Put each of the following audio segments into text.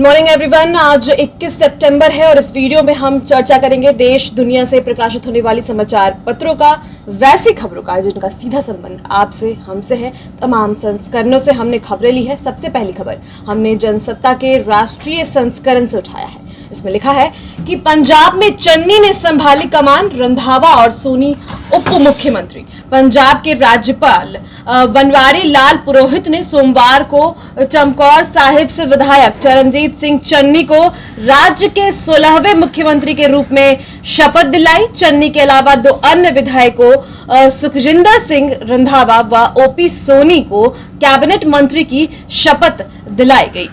Morning everyone. आज 21 सितंबर है और इस वीडियो में हम चर्चा करेंगे देश दुनिया से प्रकाशित होने वाली समाचार पत्रों का, वैसी खबरों का जिनका सीधा संबंध आपसे हमसे है। तमाम संस्करणों से हमने खबरें ली है। सबसे पहली खबर हमने जनसत्ता के राष्ट्रीय संस्करण से उठाया है। इसमें लिखा है कि पंजाब में चन्नी ने संभाली कमान, रंधावा और सोनी उप मुख्यमंत्री। पंजाब के राज्यपाल बनवारी लाल पुरोहित ने सोमवार को चमकौर साहिब से विधायक चरणजीत सिंह चन्नी को राज्य के 16वें मुख्यमंत्री के रूप में शपथ दिलाई। चन्नी के अलावा दो अन्य विधायकों सुखजिंदर सिंह रंधावा व ओपी सोनी को कैबिनेट मंत्री की शपथ दिलाई गई।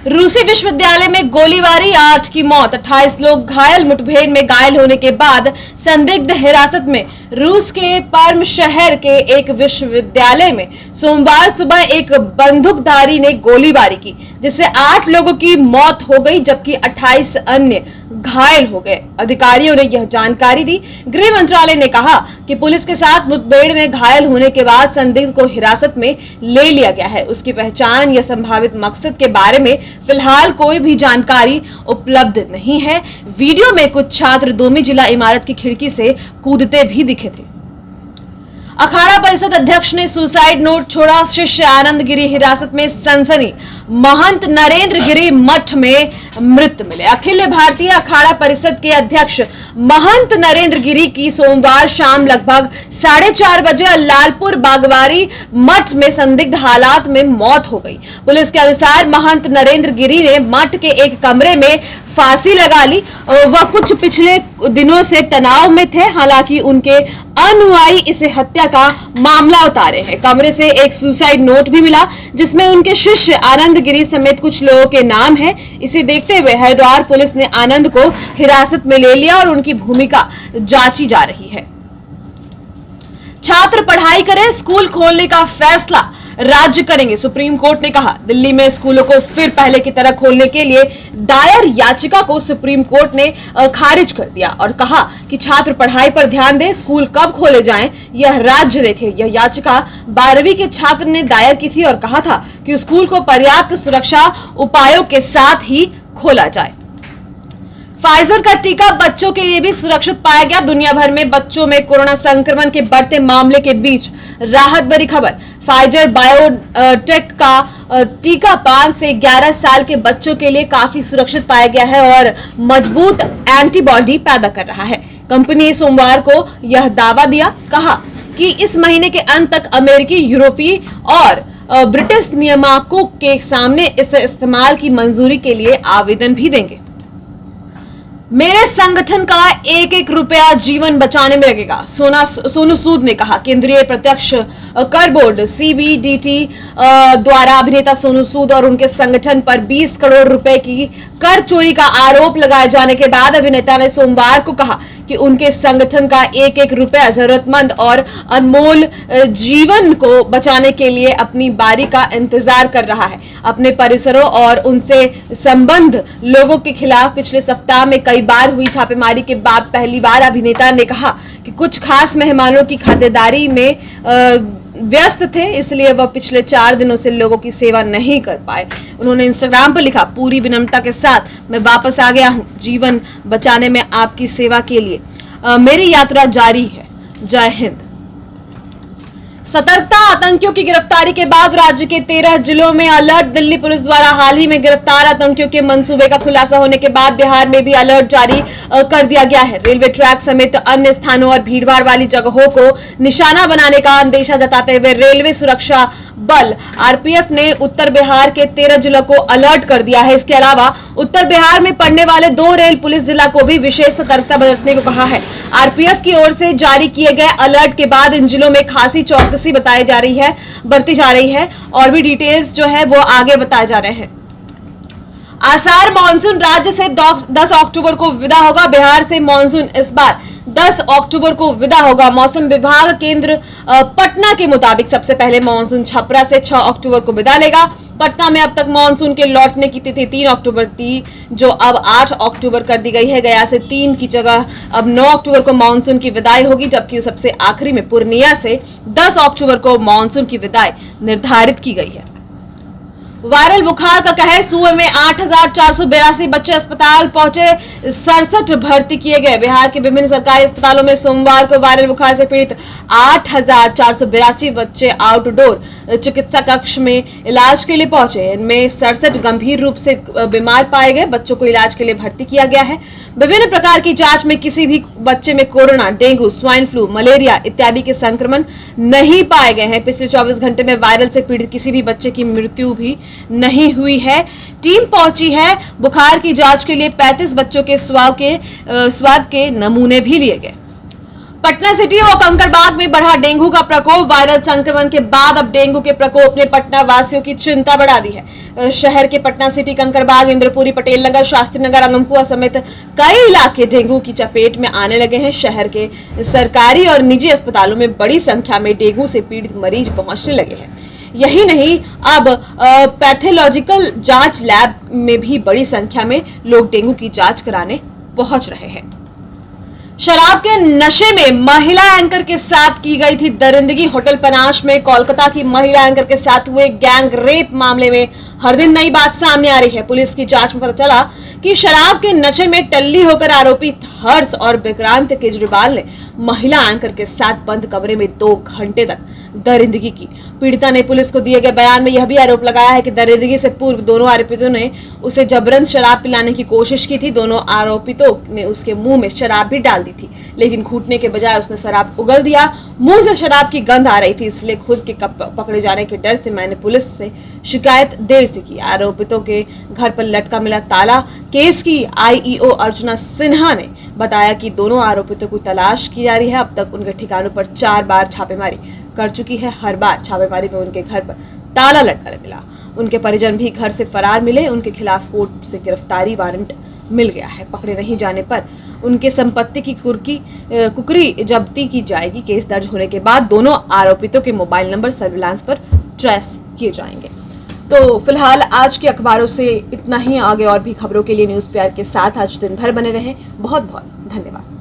रूसी विश्वविद्यालय में गोलीबारी, 8 की मौत, 28 लोग घायल। मुठभेड़ में घायल होने के बाद संदिग्ध हिरासत में। रूस के पर्म शहर के एक विश्वविद्यालय में सोमवार सुबह एक बंदूकधारी ने गोलीबारी की, जिससे 8 लोगों की मौत हो गई जबकि 28 अन्य घायल हो गए। अधिकारियों ने यह जानकारी दी। गृह मंत्रालय ने कहा कि पुलिस के साथ मुठभेड़ में घायल होने के बाद संदिग्ध को हिरासत में ले लिया गया है। उसकी पहचान या संभावित मकसद के बारे में फिलहाल कोई भी जानकारी उपलब्ध नहीं है। वीडियो में कुछ छात्र दोमी जिला इमारत की खिड़की से कूदते भी दिखे थे। अखाड़ा परिषद अध्यक्ष ने सुसाइड नोट छोड़ा, शिष्य आनंद गिरी हिरासत में। सनसनी, महंत नरेंद्र गिरी मठ में मृत मिले। अखिल भारतीय अखाड़ा परिषद के अध्यक्ष महंत नरेंद्र गिरी की सोमवार शाम लगभग 4:30 बजे लालपुर बागवारी मठ में संदिग्ध हालात में मौत हो गई। पुलिस के अनुसार महंत नरेंद्र गिरी ने मठ के एक कमरे में फांसी लगा ली। वह कुछ पिछले दिनों से तनाव में थे। हालांकि उनके अनुयायी इसे हत्या का मामला उतारे हैं। कमरे से एक सुसाइड नोट भी मिला जिसमें उनके शिष्य आनंद गिरी समेत कुछ लोगों के नाम हैं। इसे देखते हुए हरिद्वार पुलिस ने आनंद को हिरासत में ले लिया और उनकी भूमिका जांची जा रही है। छात्र पढ़ाई करें, स्कूल खोलने का फैसला राज्य करेंगे, सुप्रीम कोर्ट ने कहा। दिल्ली में स्कूलों को फिर पहले की तरह खोलने के लिए दायर याचिका को सुप्रीम कोर्ट ने खारिज कर दिया और कहा कि छात्र पढ़ाई पर ध्यान दें, स्कूल कब खोले जाएं यह राज्य देखे। यह याचिका 12वीं के छात्र ने दायर की थी और कहा था कि स्कूल को पर्याप्त सुरक्षा उपायों के साथ ही खोला जाए। फाइजर का टीका बच्चों के लिए भी सुरक्षित पाया गया। दुनिया भर में बच्चों में कोरोना संक्रमण के बढ़ते मामले के बीच राहत भरी खबर। फाइजर बायोटेक का टीका 5 से 11 साल के बच्चों के लिए काफी सुरक्षित पाया गया है और मजबूत एंटीबॉडी पैदा कर रहा है। कंपनी ने सोमवार को यह दावा दिया, कहा कि इस महीने के अंत तक अमेरिकी, यूरोपीय और ब्रिटिश नियामकों के सामने इस इस्तेमाल की मंजूरी के लिए आवेदन भी देंगे। मेरे संगठन का एक एक रुपया जीवन बचाने में लगेगा, सोनू सूद ने कहा। केंद्रीय प्रत्यक्ष कर बोर्ड सीबीडीटी द्वारा अभिनेता सोनू सूद और उनके संगठन पर 20 करोड़ रुपए की कर चोरी का आरोप लगाए जाने के बाद अभिनेता ने सोमवार को कहा कि उनके संगठन का एक एक रुपया जरूरतमंद और अनमोल जीवन को बचाने के लिए अपनी बारी का इंतजार कर रहा है। अपने परिसरों और उनसे संबंध लोगों के खिलाफ पिछले सप्ताह में कई बार हुई छापेमारी के बाद पहली बार अभिनेता ने कहा कि कुछ खास मेहमानों की खातिरदारी में व्यस्त थे, इसलिए वह पिछले 4 दिनों से लोगों की सेवा नहीं कर पाए। उन्होंने इंस्टाग्राम पर लिखा, पूरी विनम्रता के साथ मैं वापस आ गया हूं जीवन बचाने में आपकी सेवा के लिए। मेरी यात्रा जारी है। जय हिंद। सतर्कता, आतंकियों की गिरफ्तारी के बाद राज्य के 13 जिलों में अलर्ट। दिल्ली पुलिस द्वारा हाल ही में गिरफ्तार आतंकियों के मंसूबे का खुलासा होने के बाद बिहार में भी अलर्ट जारी कर दिया गया है। रेलवे ट्रैक समेत अन्य स्थानों और भीड़भाड़ वाली जगहों को निशाना बनाने का अंदेशा जताते हुए रेलवे सुरक्षा बल आरपीएफ ने उत्तर बिहार के 13 जिलों को अलर्ट कर दिया है। इसके अलावा उत्तर बिहार में पड़ने वाले 2 रेल पुलिस जिला को भी विशेष सतर्कता बरतने को कहा है। आरपीएफ की ओर से जारी किए गए अलर्ट के बाद इन जिलों में खासी चौकसी बताई जा रही है, बरती जा रही है और भी डिटेल्स जो है वो आगे बताए जा रहे हैं। आसार मानसून राज्य से 10 अक्टूबर को विदा होगा। बिहार से मानसून इस बार 10 अक्टूबर को विदा होगा। मौसम विभाग केंद्र पटना के मुताबिक सबसे पहले मानसून छपरा से 6 अक्टूबर को विदा लेगा। पटना में अब तक मानसून के लौटने की तिथि 3 अक्टूबर थी, जो अब 8 अक्टूबर कर दी गई है। गया से 3 की जगह अब 9 अक्टूबर को मानसून की विदाई होगी, जबकि सबसे आखिरी में पूर्णिया से 10 अक्टूबर को मानसून की विदाई निर्धारित की गई है। वायरल बुखार का कहर, सूबे में 8,482 बच्चे अस्पताल पहुंचे, 67 भर्ती किए गए। बिहार के विभिन्न सरकारी अस्पतालों में सोमवार को वायरल बुखार से पीड़ित 8,482 बच्चे आउटडोर चिकित्सा कक्ष में इलाज के लिए पहुंचे। इनमें 67 गंभीर रूप से बीमार पाए गए बच्चों को इलाज के लिए भर्ती किया गया है। विभिन्न प्रकार की जांच में किसी भी बच्चे में corona, dengue, swine flu, malaria इत्यादि के संक्रमण नहीं पाए गए हैं। पिछले 24 घंटे में वायरल से पीड़ित किसी भी बच्चे की मृत्यु भी नहीं हुई है। टीम पहुंची है बुखार की जांच के लिए। 35 बच्चों के स्वाब के नमूने भी लिए गए। पटना सिटी और कंकड़बाग में बढ़ा डेंगू का प्रकोप। वायरल संक्रमण के बाद अब डेंगू के प्रकोप ने पटना वासियों की चिंता बढ़ा दी है। शहर के पटना सिटी, कंकड़बाग, इंद्रपुरी, पटेल नगर, शास्त्री नगर, अंगमकुआ समेत कई इलाके डेंगू की चपेट में आने लगे हैं। शहर के सरकारी और निजी अस्पतालों में बड़ी संख्या में डेंगू से पीड़ित मरीज पहुंचने लगे हैं। यही नहीं, अब पैथोलॉजिकल जांच लैब में भी बड़ी संख्या में लोग डेंगू की जांच कराने पहुंच रहे हैं। शराब के नशे में महिला एंकर के साथ की गई थी दरिंदगी। होटल पनाश में कोलकाता की महिला एंकर के साथ हुए गैंग रेप मामले में हर दिन नई बात सामने आ रही है। पुलिस की जांच में पता चला कि शराब के नशे में टल्ली होकर आरोपी हर्ष और विक्रांत केजरीवाल ने महिला एंकर के साथ बंद कमरे में 2 घंटे तक दरिंदगी की। पीड़िता ने पुलिस को दिए गए बयान में यह भी आरोप लगाया है कि दरिंदगी से पूर्व दोनों आरोपितों ने उसे जबरन शराब पिलाने की कोशिश की थी। दोनों आरोपितों ने उसके मुंह में शराब भी डाल दी थी, लेकिन घूटने के बजाय उसने शराब उगल दिया। मुंह से शराब की गंध आ रही थी, इसलिए खुद के पकड़े जाने के डर से मैंने पुलिस से शिकायत देर से की। आरोपितों के घर पर लटका मिला ताला। केस की आईईओ अर्चना सिन्हा ने बताया कि दोनों आरोपितों की तलाश की जा रही है। अब तक उनके ठिकानों पर 4 बार छापेमारी कर चुकी है। हर बार छापेमारी में उनके घर पर ताला लटका मिला। उनके परिजन भी घर से फरार मिले। उनके खिलाफ कोर्ट से गिरफ्तारी वारंट मिल गया है। पकड़े नहीं जाने पर उनके संपत्ति की कुकरी जब्ती की जाएगी। केस दर्ज होने के बाद दोनों आरोपितों के मोबाइल नंबर सर्विलांस पर ट्रेस किए जाएंगे। तो फिलहाल आज के अखबारों से इतना ही। आगे और भी खबरों के लिए न्यूज़ PR के साथ आज दिन भर बने रहें। बहुत बहुत धन्यवाद।